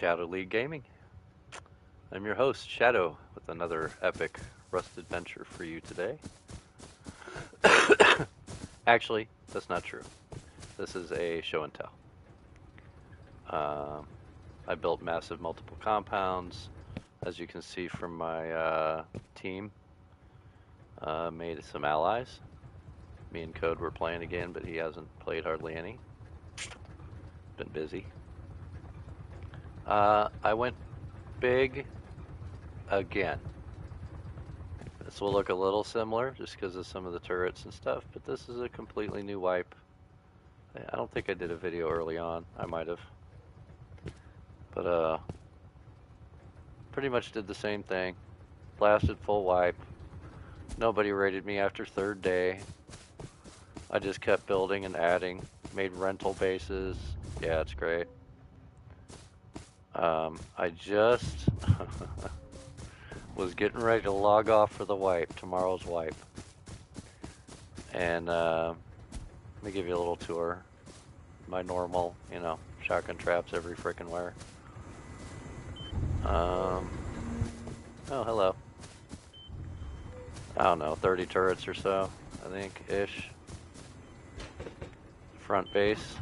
Shadowleague Gaming. I'm your host, Shadow, with another epic Rust adventure for you today. Actually, that's not true. This is a show and tell. I built massive multiple compounds, as you can see from my team. Made some allies. Me and Code were playing again, but he hasn't played hardly any. Been busy. I went big again. This will look a little similar just because of some of the turrets and stuff, but this is a completely new wipe. I don't think I did a video early on. I might have. But pretty much did the same thing. Blasted full wipe. Nobody raided me after third day. I just kept building and adding. Made rental bases. Yeah, it's great. I just was getting ready to log off for the wipe, tomorrow's wipe. And let me give you a little tour. My normal, shotgun traps every frickin' where. Oh, hello. I don't know, 30 turrets or so, I think, ish. Front base.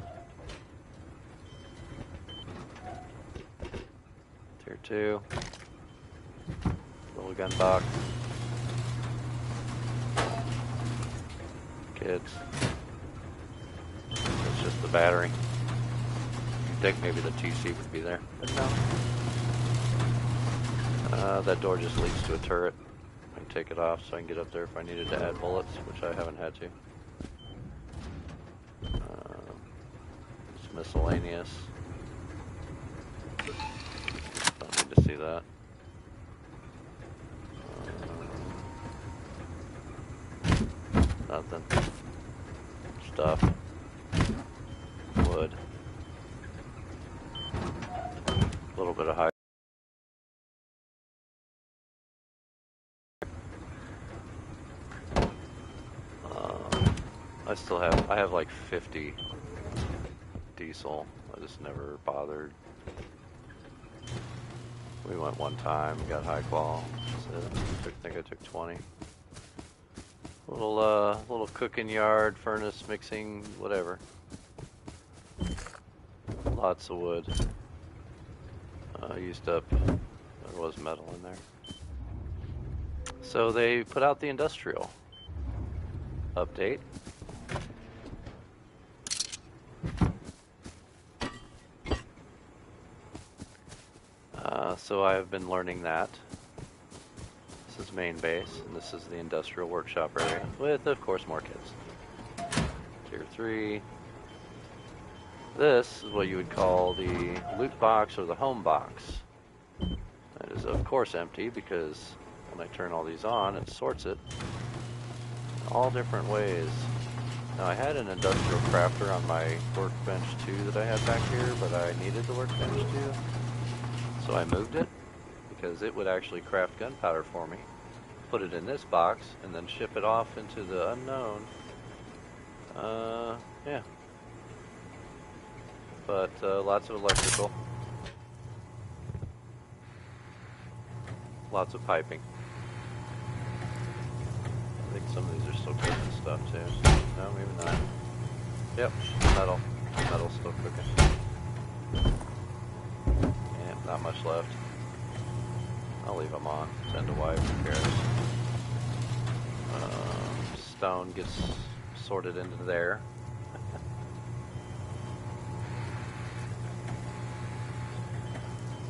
Tier 2. Little gun box. Kids. It's just the battery. You'd think maybe the TC would be there, but no. That door just leads to a turret. I can take it off so I can get up there if I needed to add bullets, which I haven't had to. It's miscellaneous. Don't need to see that. Nothing. Stuff. Wood. A little bit of high. I have like 50 diesel. I just never bothered. We went one time, got high qual. I think I took 20. Little cooking yard, furnace, mixing, whatever. Lots of wood. Used up, there was metal in there. So they put out the industrial update. So I have been learning that. This is main base, and this is the industrial workshop area, with, of course, more kids. Tier 3. This is what you would call the loot box or the home box. That is, of course, empty, because when I turn all these on, it sorts it in all different ways. Now, I had an industrial crafter on my workbench, too, that I had back here, but I needed the workbench, too. So I moved it, because it would actually craft gunpowder for me, put it in this box, and then ship it off into the unknown. Yeah. But lots of electrical. Lots of piping. I think some of these are still cooking stuff, too. No, maybe not. Yep, metal. Metal's still cooking. Yeah, not much left. I'll leave them on. Send to wife, who cares? Stone gets sorted into there.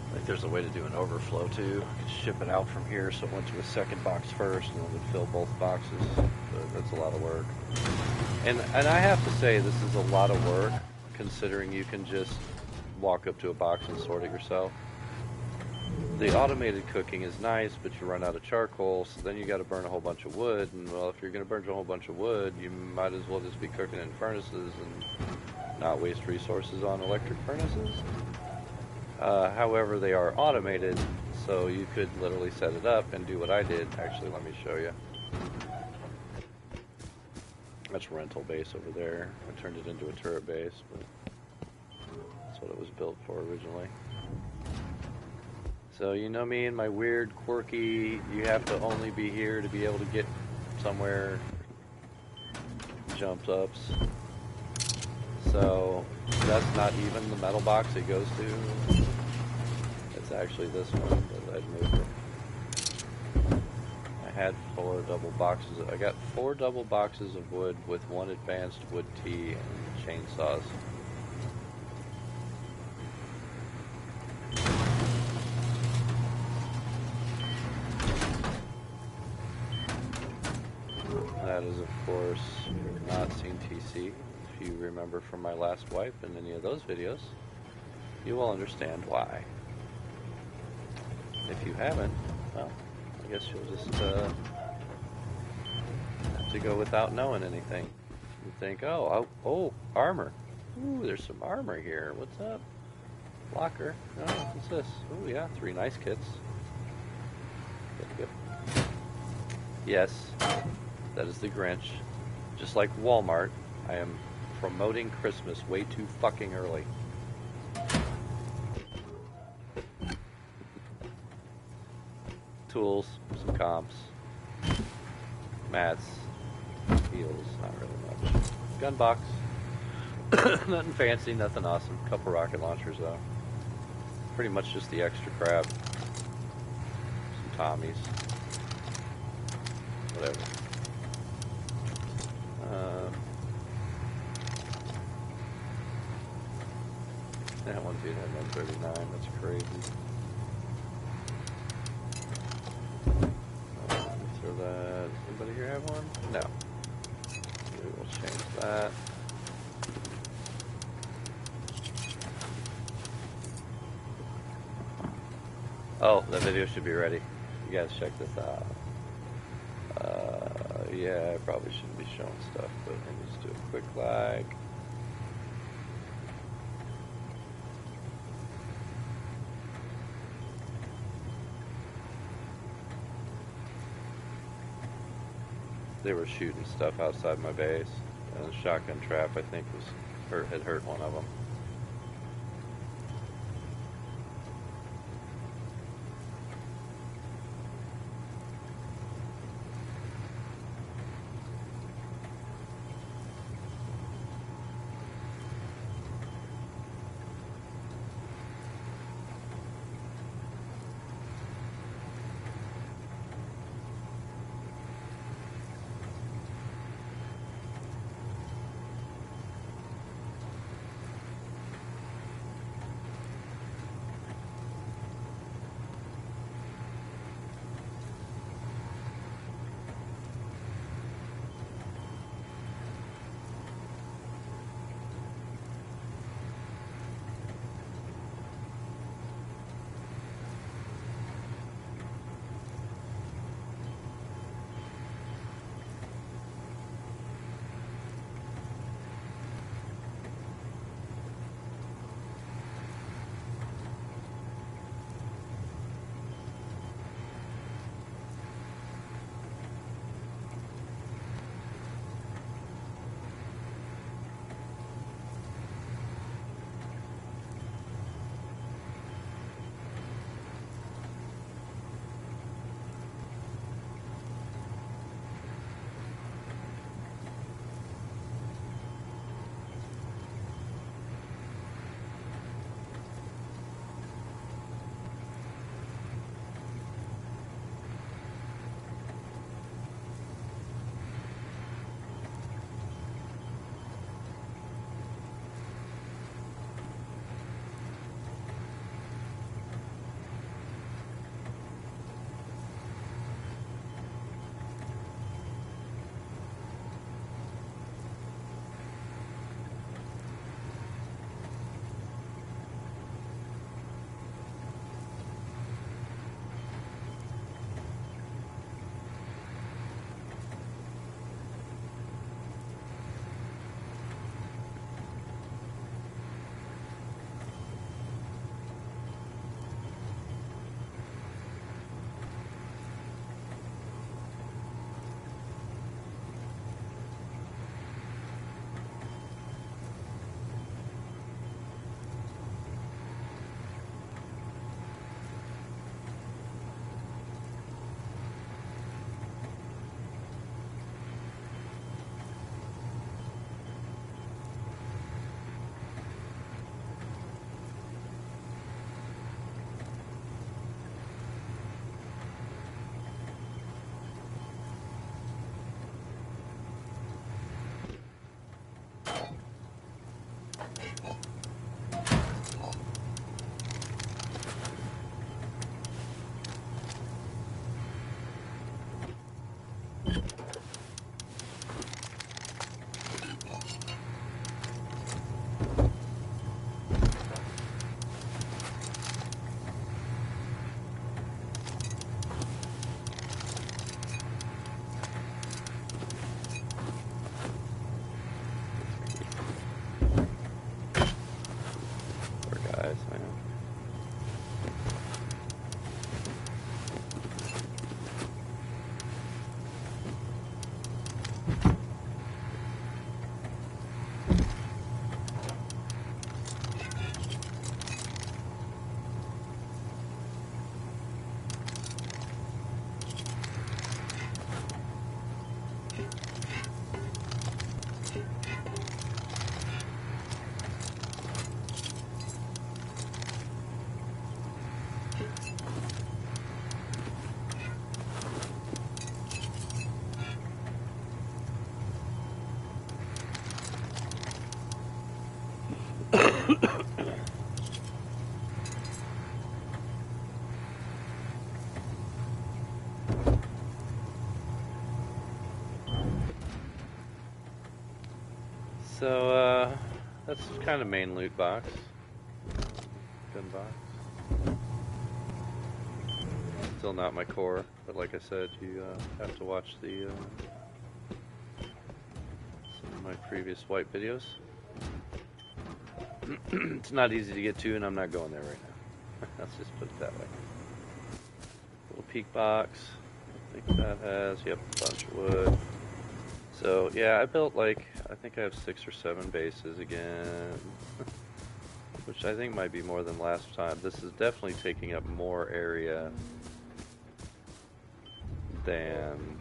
I think there's a way to do an overflow too. Ship it out from here so it went to a second box first and it would fill both boxes. But that's a lot of work. And I have to say this is a lot of work considering you can just walk up to a box and sort it yourself. The automated cooking is nice, but you run out of charcoal, so then you got to burn a whole bunch of wood. And well, if you're going to burn a whole bunch of wood, you might as well just be cooking in furnaces and not waste resources on electric furnaces. However, they are automated, so you could literally set it up and do what I did. Actually, let me show you. That's rental base over there. I turned it into a turret base, but that's what it was built for originally. So you know me and my weird, quirky, you have to only be here to be able to get somewhere jump ups. So that's not even the metal box it goes to. It's actually this one, but I'd moved it. I had 4 double boxes. I got 4 double boxes of wood with 1 advanced wood tee and chainsaws. That is, of course, not seen TC. If you remember from my last wipe in any of those videos, you will understand why. If you haven't, well, I guess you'll just have to go without knowing anything. You think, oh, armor. Ooh, there's some armor here. What's up? Locker. Oh, what's this? Oh, yeah, 3 nice kits. Yep. Yes, that is the Grinch. Just like Walmart, I am promoting Christmas way too fucking early. Tools, some comps, mats, heals, not really much. Gun box. Nothing fancy, nothing awesome. Couple rocket launchers though. Pretty much just the extra crap. Some Tommies. Whatever. That one's even at 139, that's crazy. Throw that. Does anybody here have one? No. We will change that. Oh, that video should be ready. You guys check this out. Yeah, I probably shouldn't be showing stuff, but let me just do a quick lag. They were shooting stuff outside my base, and the shotgun trap, I think, had hurt one of them. So, that's kind of main loot box. Gun box. Still not my core, but like I said, you have to watch the some of my previous wipe videos. It's not easy to get to, and I'm not going there right now. Let's just put it that way. Little peak box. I think that has, yep, a bunch of wood. So, yeah, I built like, I think I have 6 or 7 bases again. Which I think might be more than last time. This is definitely taking up more area than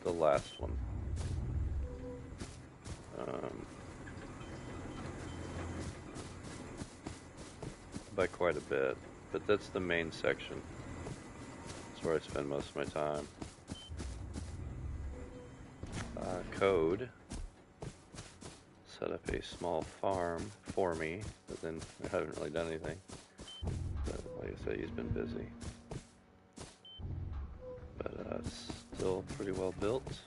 the last one. By quite a bit, but that's the main section. That's where I spend most of my time. Code set up a small farm for me, but then I haven't really done anything. But like I said, he's been busy. But it's still pretty well built.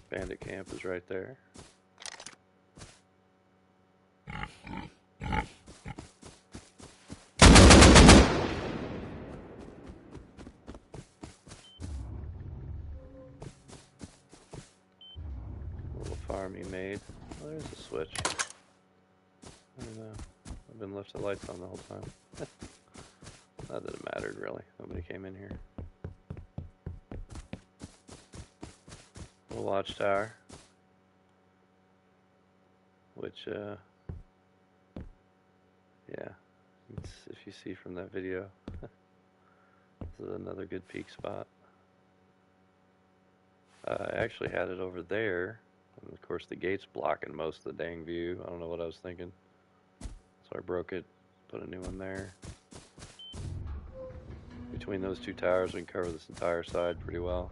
Bandit camp is right there. Farm he made. Oh, there's a switch. I don't know. I've been left the lights on the whole time. Not that it mattered really. Nobody came in here. Little watchtower. Which, yeah. If you see from that video, this is another good peak spot. I actually had it over there. And of course the gate's blocking most of the dang view. I don't know what I was thinking. So I broke it, put a new one there. Between those two towers we can cover this entire side pretty well.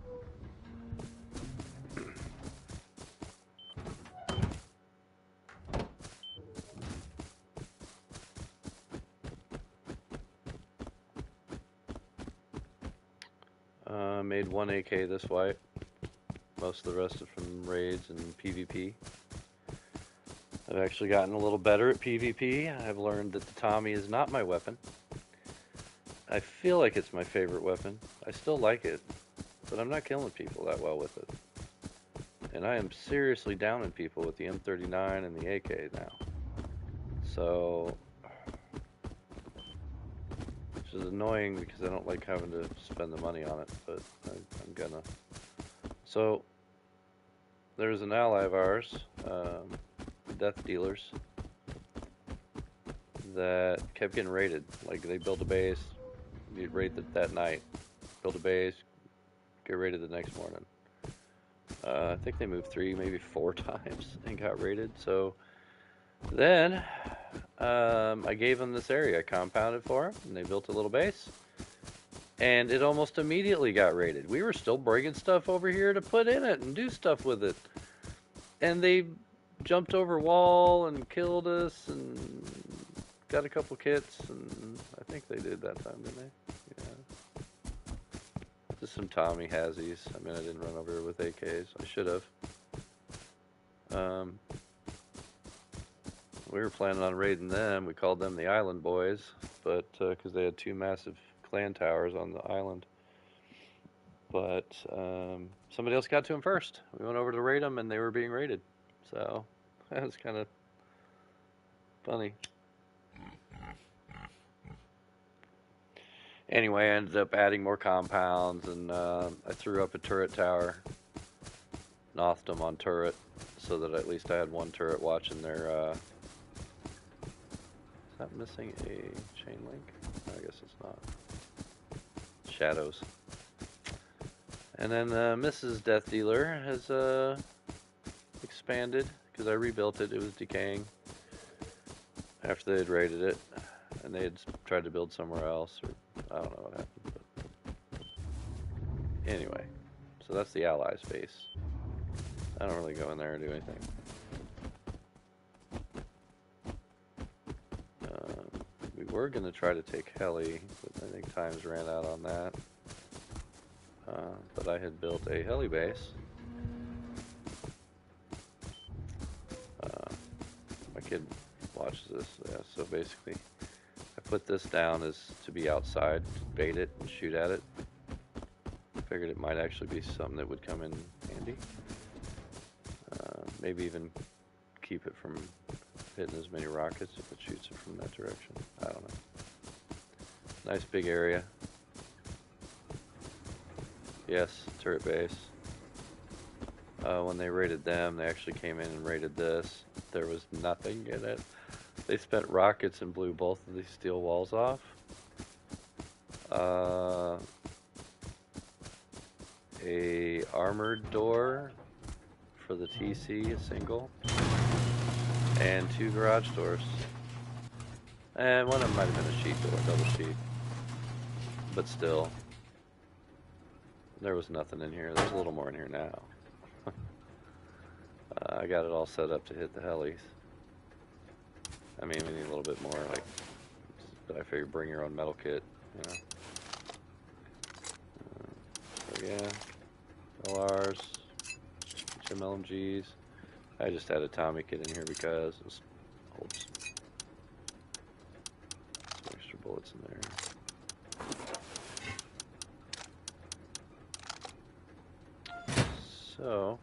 Made 1 AK this wipe. Most of the rest are from raids and PvP. I've actually gotten a little better at PvP. I've learned that the Tommy is not my weapon. I feel like it's my favorite weapon. I still like it, but I'm not killing people that well with it. And I am seriously downing people with the M39 and the AK now. So, which is annoying because I don't like having to spend the money on it, but I'm gonna. So, there's an ally of ours, Death Dealers, that kept getting raided. Like, they built a base, you'd raid that night, build a base, get raided the next morning. I think they moved 3, maybe 4 times and got raided. So then I gave them this area, I compounded for them, and they built a little base. And it almost immediately got raided. We were still bringing stuff over here to put in it and do stuff with it. And they jumped over wall and killed us and got a couple kits. And I think they did that time, didn't they? Yeah. Just some Tommy Hazzies. I mean, I didn't run over here with AKs. I should have. We were planning on raiding them. We called them the Island Boys, but because they had 2 massive clan towers on the island. But somebody else got to them first. We went over to raid them and they were being raided. So that was kind of funny. Anyway, I ended up adding more compounds and I threw up a turret tower. Nothed them on turret so that at least I had 1 turret watching their... is that missing a chain link? I guess it's not. Shadows. And then Mrs. Death Dealer has expanded because I rebuilt it. It was decaying after they had raided it, and they had tried to build somewhere else, or I don't know what happened. Anyway, so that's the Allies base. I don't really go in there and do anything. We were going to try to take heli, but I think times ran out on that. But I had built a heli base. My kid watches this. Yeah, so basically, I put this down as to be outside, to bait it and shoot at it. Figured it might actually be something that would come in handy. Maybe even keep it from hitting as many rockets if it shoots it from that direction. I don't know. Nice big area. Yes, turret base. When they raided them, they actually came in and raided this. There was nothing in it. They spent rockets and blew both of these steel walls off. A armored door for the TC, a single, and 2 garage doors. And one of them might have been a sheet door, double sheet. But still, there was nothing in here. There's a little more in here now. I got it all set up to hit the helis. I mean, we need a little bit more, like, but I figured bring your own metal kit, you know. So yeah, LRs, some LMGs. I just had a Tommy kit in here because it was, oops, some extra bullets in there. So,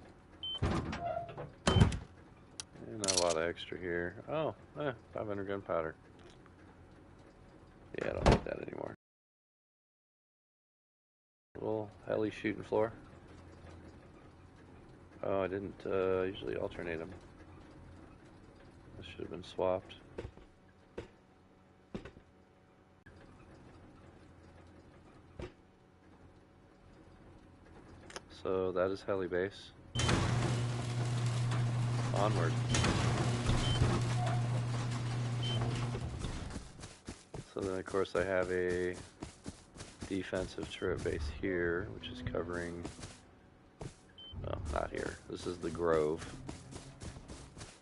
not a lot of extra here. Oh, 500 gunpowder. Yeah, I don't need that anymore. Little heli shooting floor. Oh, I didn't usually alternate them. This should have been swapped. So that is heli base. Onward. So then of course I have a defensive turret base here, which is covering, no, not here. This is the Grove.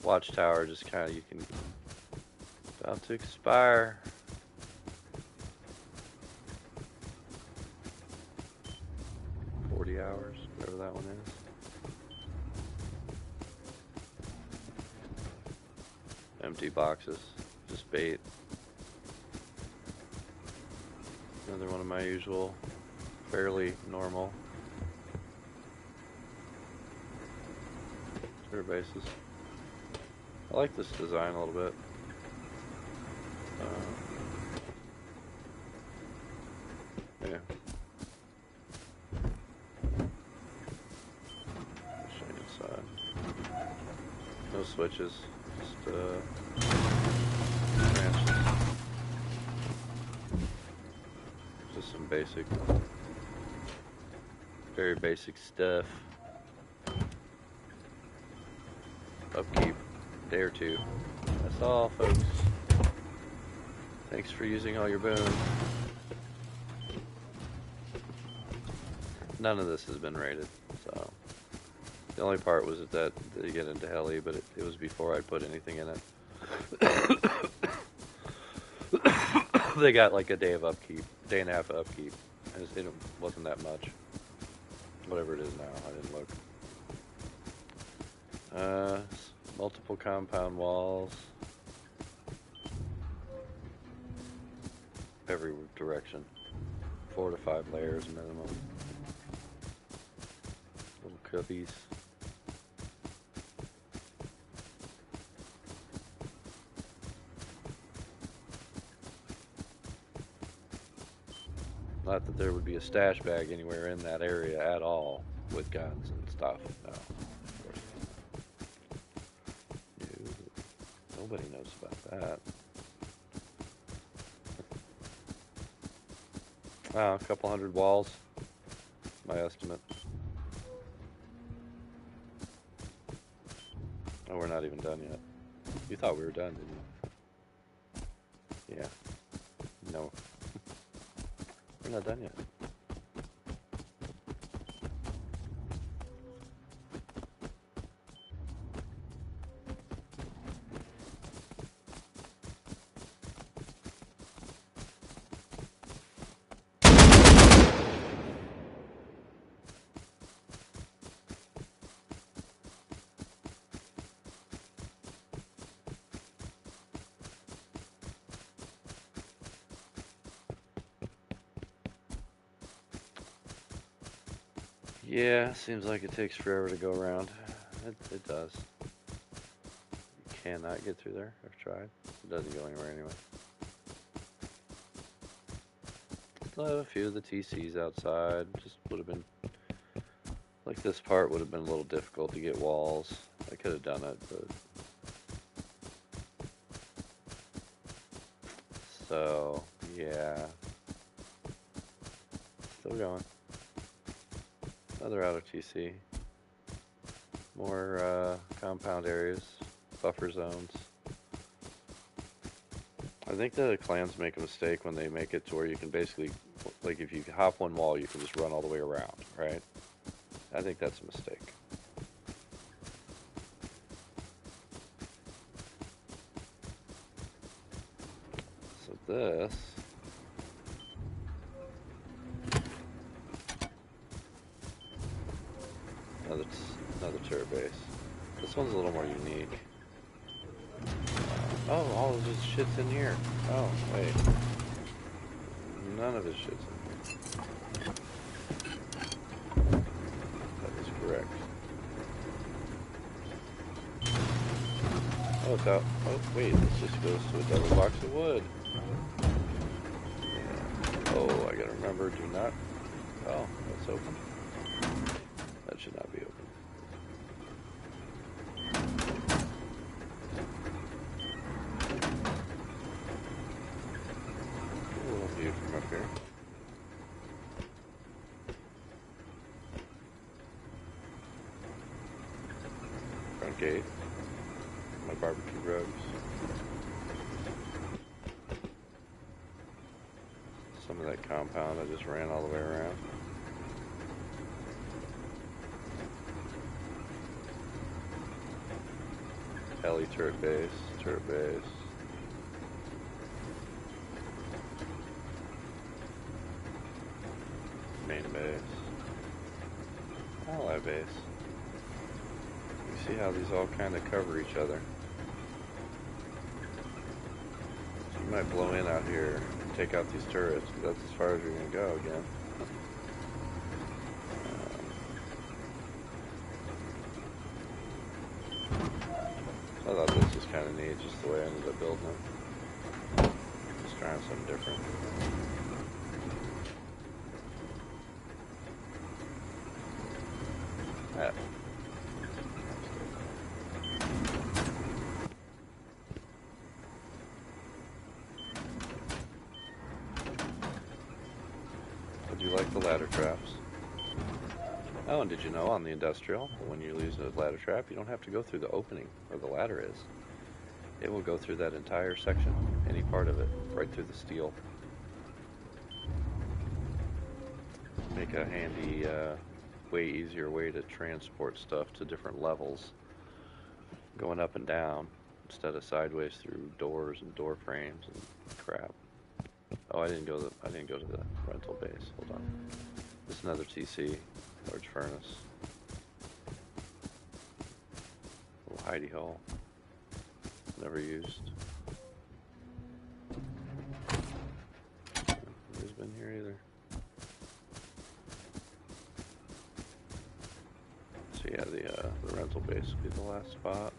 Watchtower just kind of, you can, about to expire. Hours, whatever that one is. Empty boxes, just bait. Another one of my usual, fairly normal turret bases. I like this design a little bit. Yeah. No switches, just branches. Just some basic, very basic stuff. Upkeep, day or two. That's all, folks. Thanks for using all your boon. None of this has been rated, so. The only part was that they get into heli, but it was before I put anything in it. They got like a day of upkeep, day and a half of upkeep. It wasn't that much. Whatever it is now, I didn't look. Multiple compound walls. Every direction. 4 to 5 layers minimum. Little cubbies. Not that there would be a stash bag anywhere in that area at all with guns and stuff. No, of course not. No, nobody knows about that. Wow, a couple hundred walls, my estimate. Oh, we're not even done yet. You thought we were done, didn't you? Yeah. No. We're not done yet. Yeah, seems like it takes forever to go around. It does. You cannot get through there. I've tried. It doesn't go anywhere anyway. Still have a few of the TCs outside. Just would have been, like this part would have been a little difficult to get walls. I could have done it, but. So, yeah. Still going. Another outer TC. More compound areas, buffer zones. I think the clans make a mistake when they make it to where you can basically, like if you hop one wall, you can just run all the way around, right? I think that's a mistake. So this, another turret base. This one's a little more unique. Oh, all of his shit's in here. Oh, wait. None of his shit's in here. That is correct. Oh, it's out. Oh, wait, this just goes to a double box of wood. Yeah. Oh, I gotta remember, do not... Oh, that's open. That should not be open. A little view from up here. Front gate. My barbecue rubs. Some of that compound I just ran all the way around. Heli turret base, main base, ally base. You see how these all kind of cover each other. So you might blow in out here and take out these turrets, but that's as far as you're going to go again. I thought this was kind of neat, just the way I ended up building it. Just trying something different. That. Would you like the ladder traps? Oh, and did you know on the industrial, when you're using a ladder trap, you don't have to go through the opening where the ladder is. It will go through that entire section, any part of it, right through the steel. Make a handy, way easier way to transport stuff to different levels, going up and down instead of sideways through doors and door frames and crap. Oh, I didn't go to the rental base. Hold on. This is another TC. Large furnace. Little hidey hole. Never used. Nobody's been here either. So yeah, the rental base will be the last spot.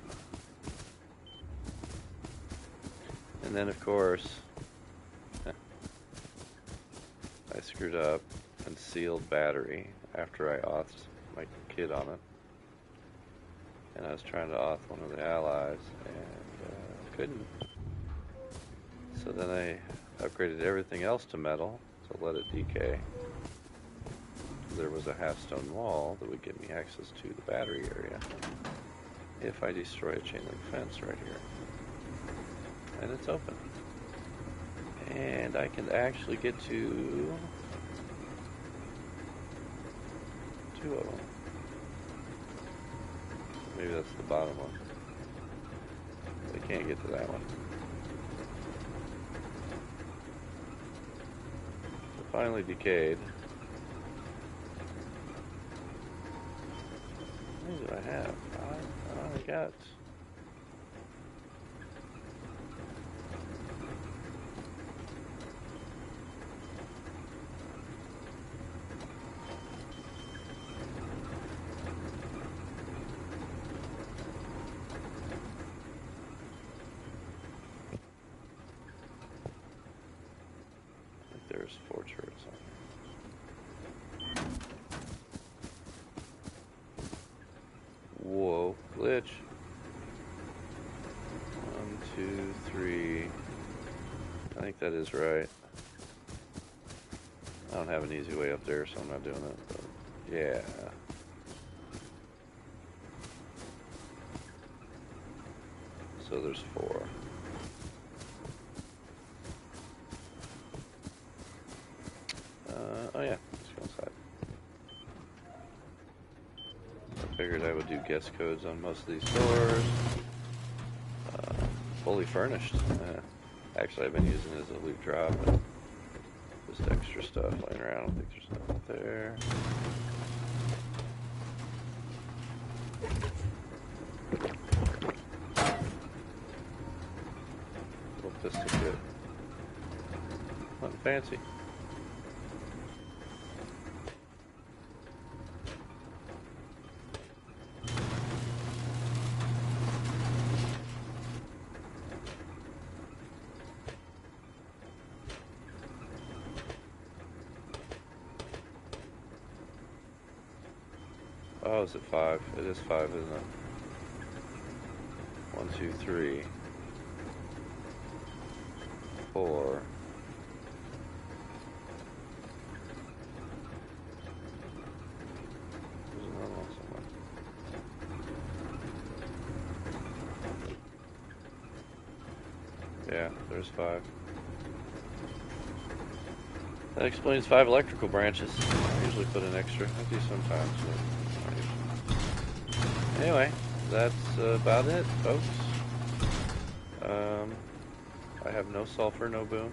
And then of course, I screwed up and sealed battery after I authed my kid on it. And I was trying to auth one of the allies and couldn't. So then I upgraded everything else to metal to let it decay. There was a half-stone wall that would give me access to the battery area if I destroy a chain link fence right here. And it's open. And I can actually get to 2 of them. Maybe that's the bottom one. I can't get to that one. So finally decayed. What do I have? I got... glitch. 1, 2, 3. I think that is right. I don't have an easy way up there, so I'm not doing it. But yeah. So there's 4. Oh yeah, let's go inside. I figured I would do guest codes on most of these doors. Fully furnished. Actually, I've been using it as a loot drop. But just extra stuff laying around. I don't think there's nothing there. Little pistol kit. Nothing fancy. Oh, is it 5? It is 5, isn't it? 1, 2, 3, 4. There's another one somewhere. Yeah, there's 5. That explains 5 electrical branches. I usually put an extra. I do sometimes, but not usually. Anyway, that's about it, folks. I have no sulfur, no boom.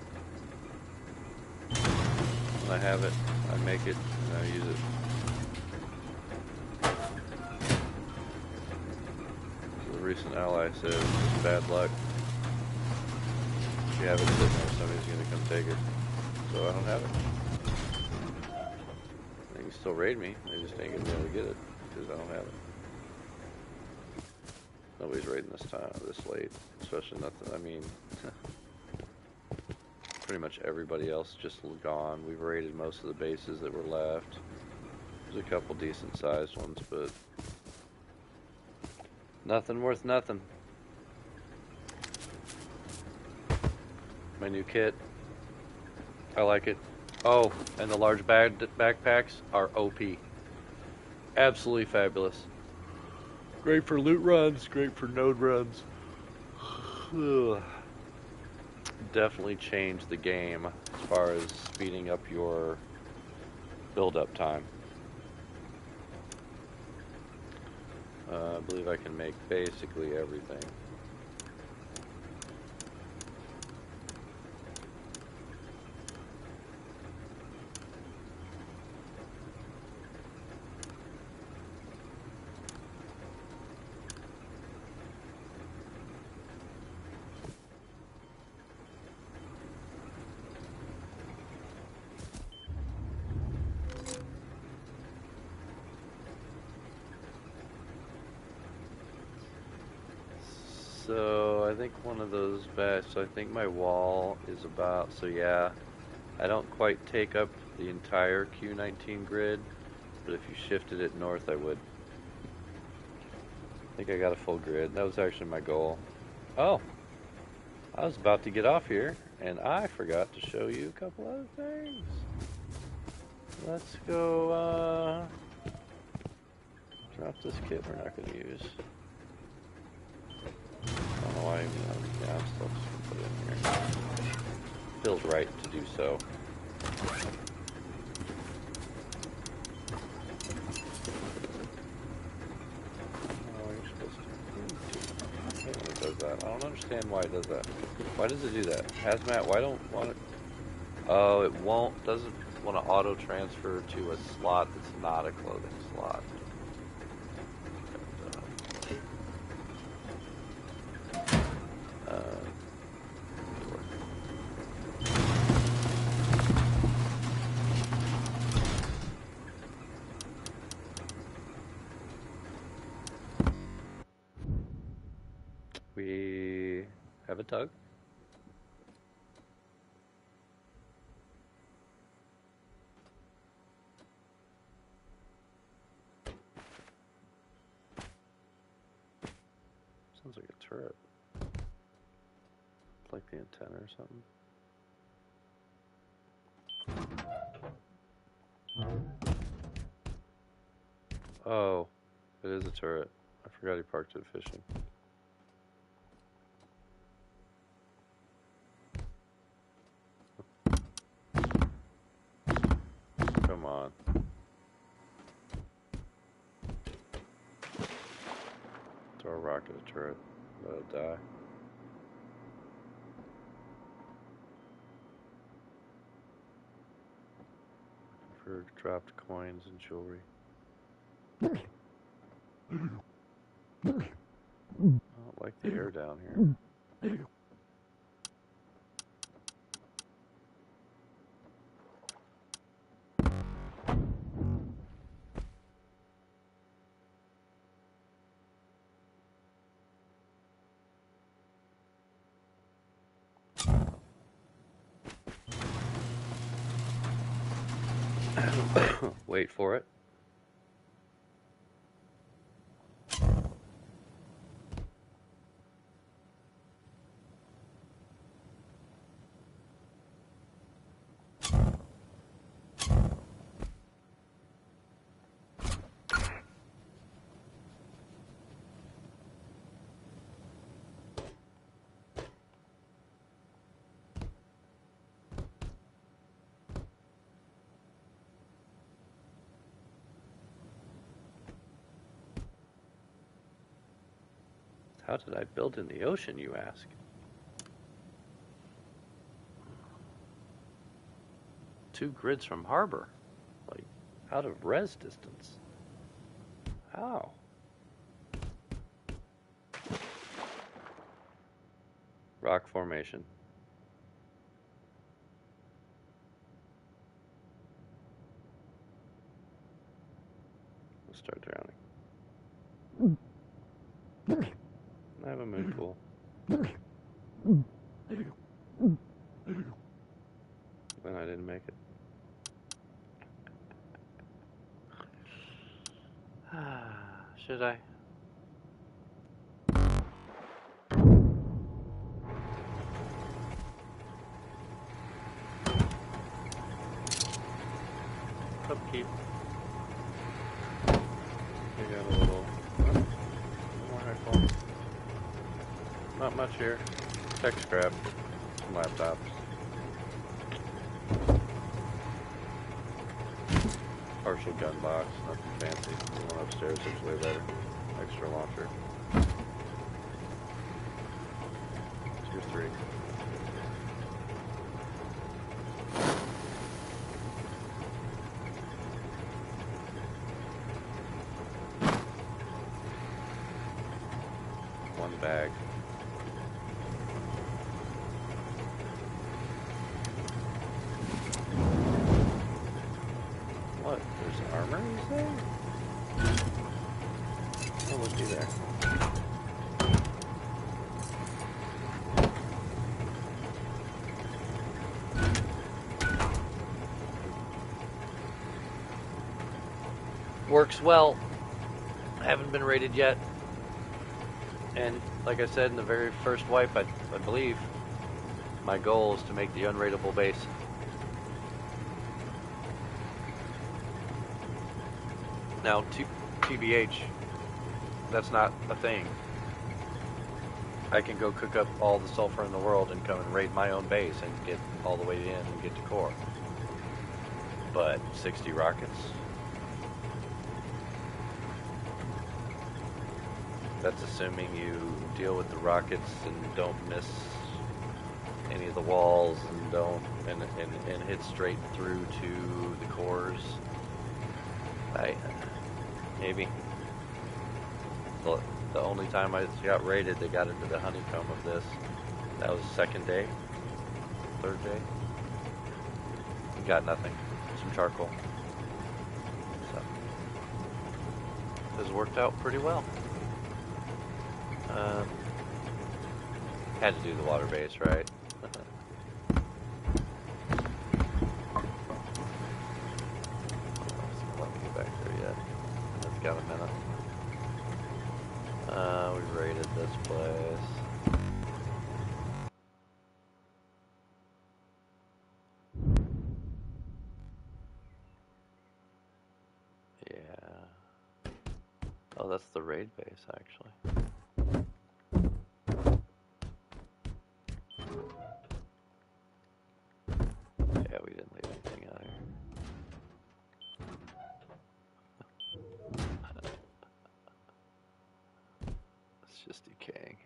When I have it, I make it and I use it. So the recent ally says it's bad luck. If you have it sitting there, somebody's going to come take it. So I don't have it. They can still raid me. They just ain't going to be able to get it because I don't have it. Nobody's raiding this time, this late. Especially nothing. I mean, pretty much everybody else just gone. We've raided most of the bases that were left. There's a couple decent sized ones, but nothing worth nothing. My new kit. I like it. Oh, and the large backpacks are OP. Absolutely fabulous. Great for loot runs, great for node runs. Definitely changed the game as far as speeding up your build-up time. I believe I can make basically everything. So I think one of those best. So I think my wall is about. So yeah, I don't quite take up the entire Q19 grid, but if you shifted it north, I would. I think I got a full grid. That was actually my goal. Oh, I was about to get off here, and I forgot to show you a couple other things. Let's go. Drop this kit. We're not going to use. I don't know why, yeah, I'm still just gonna put it in here. Feels right to do so. Oh, you're supposed to. I hate when it does that. I don't understand why it does that. Why does it do that? Hazmat, why don't want it? Oh, it won't, doesn't want to auto transfer to a slot that's not a clothing slot. We have a tug. Sounds like a turret. It's like the antenna or something. Oh, it is a turret. I forgot he parked it fishing. Come on. Throw a rock at a turret. Let it die. Looking for dropped coins and jewelry. I don't like the air down here. Wait for it. How did I build in the ocean, you ask? Two grids from harbor. Like, out of res distance. How? Rock formation. We'll start drowning. I have a moon pool. Then I didn't make it. Should I? Upkeep. We got a little more headphones. Not much here. Tech scrap. Some laptops. Partial gun box. Nothing fancy. The one upstairs looks way better. Extra launcher. Tier 3. One bag. What? There's armor, you say? Oh, looky there. Works well. I haven't been rated yet. And like I said in the very first wipe, I believe my goal is to make the unrateable base. Now, TBH, that's not a thing. I can go cook up all the sulfur in the world and come and raid my own base and get all the way in and get to core. But 60 rockets? That's assuming you deal with the rockets and don't miss any of the walls and don't and hit straight through to the cores. Maybe. The only time I got raided, they got into the honeycomb of this. That was second day, third day. Got nothing. Some charcoal. So this worked out pretty well. Had to do the water base, right? Let me get back there yet. It's got a minute. We raided this place. Yeah. Oh, that's the raid base, actually. Yeah, we didn't leave anything out here. It's just decaying.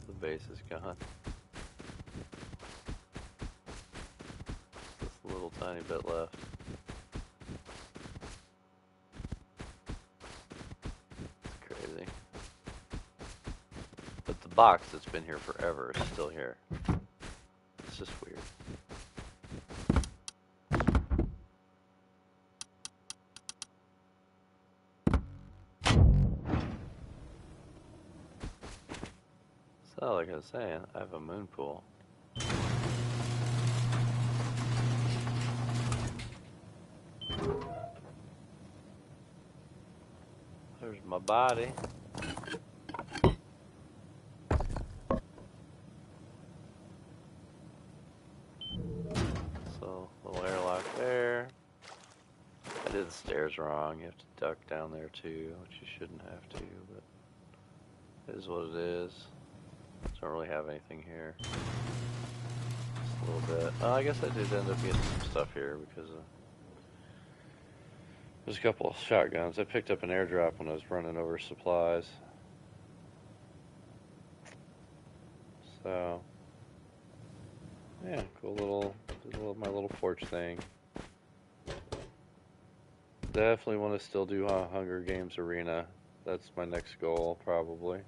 The base is gone. Just a little tiny bit left. It's crazy. But the box that's been here forever is still here. It's just weird. So, like I was saying, I have a moon pool. There's my body. So, little airlock there. I did the stairs wrong. You have to duck down there too, which you shouldn't have to, but it is what it is. Don't really have anything here. Just a little bit. Oh, I guess I did end up getting some stuff here because there's a couple of shotguns. I picked up an airdrop when I was running over supplies. So, yeah, cool my little porch thing. Definitely want to still do Hunger Games Arena. That's my next goal, probably.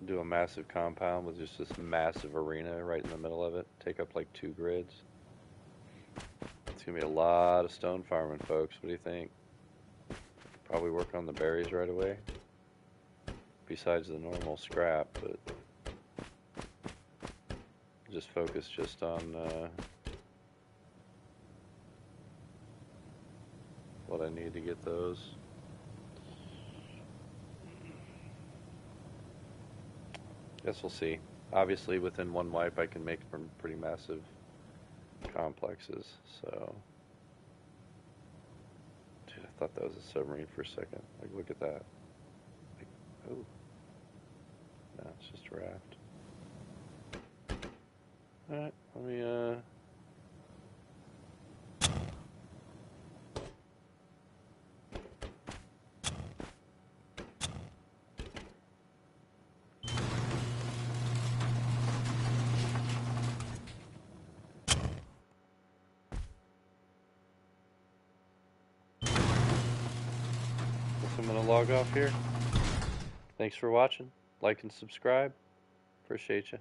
Do a massive compound with just this massive arena right in the middle of it. Take up like 2 grids. It's going to be a lot of stone farming, folks. What do you think? Probably work on the berries right away. Besides the normal scrap, but just focus just on what I need to get those. Guess we'll see. Obviously, within one wipe, I can make some pretty massive complexes. So, dude, I thought that was a submarine for a second. Like, look at that. Like, oh, no, it's just a raft. All right, let me I'm going to log off here. Thanks for watching. Like and subscribe. Appreciate you.